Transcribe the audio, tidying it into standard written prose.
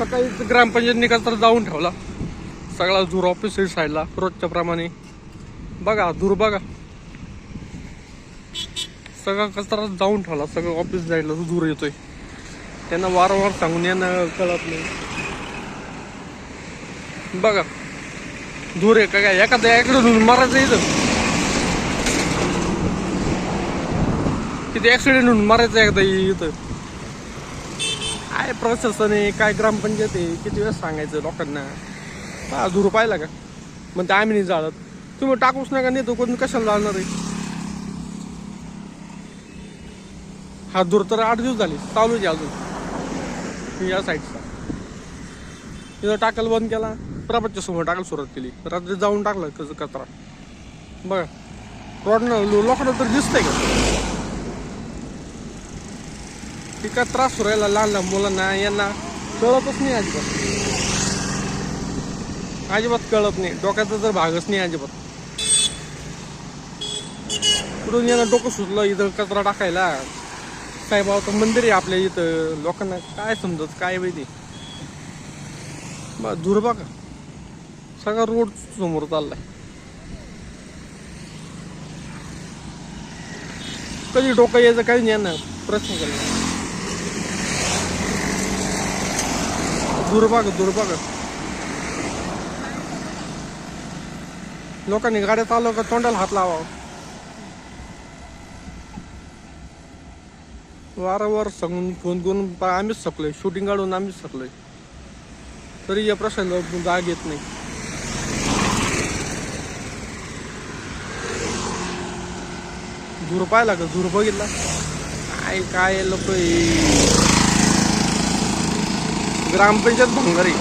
सकाळी ग्रामपंचायत निकाल तर जाऊन ठेवला सगळा धूर ऑफिस साईडला रोजच्या प्रमाणे. बघा धूर बघा, सगळा कचरा जाऊन ठेवला, सगळं ऑफिस साईडला धूर येतोय. त्यांना वारंवार सांगून यांना कळत नाही. बघा धूर आहे का काय, एखाद्या ऍक्सिडेंट होऊन मारायचं इथं, किती ऍक्सिडेंट होऊन मारायचं एकदा इथं. काय प्रशासन आहे, काय ग्रामपंचायत आहे, किती वेळेस सांगायचं लोकांना. हा धूर पाहिला का म्हणते आम्ही नाही जाळत. तुम्ही टाकूच नका, नाही तो कोणी कशाला जाणार आहे. हा धूर तर 8 दिवस झाले चालूच आहे अजून. या साईडचा तिथं टाकायला बंद केला, प्रभातच्या समोर टाकायला सुरुवात केली, रात्री जाऊन टाकलं त्याचं कचरा. बघा रोडनं लोकांना तर दिसतंय का की काय त्रास होऊ राहिला लहान लहान मुलांना, यांना कळतच नाही अजिबात. अजिबात कळत नाही, डोक्याचा तर भागच नाही अजिबात. कुठून यांना डोकं सुचलं इथं कचरा टाकायला. साईबाबाचं मंदिर आहे आपल्या इथं, लोकांना काय समजत काय माहिती. बा धूर बघा, सगळा रोड समोर चाललाय. कधी डोकं यायचं काही नाही यांना प्रश्न केला. धूर बघा, धूर बघा. लोकांनी गाड्या चालव का तोंडाला हात लावा. वारंवार सांगून फोन करून आम्हीच सकलोय, शूटिंग काढून आम्हीच सकलोय, तरी या प्रश्नाला जाग येत नाही. धूर पाहिला का, धूर बघितला काय काय लोक. ग्रामपंचायत भंगारी.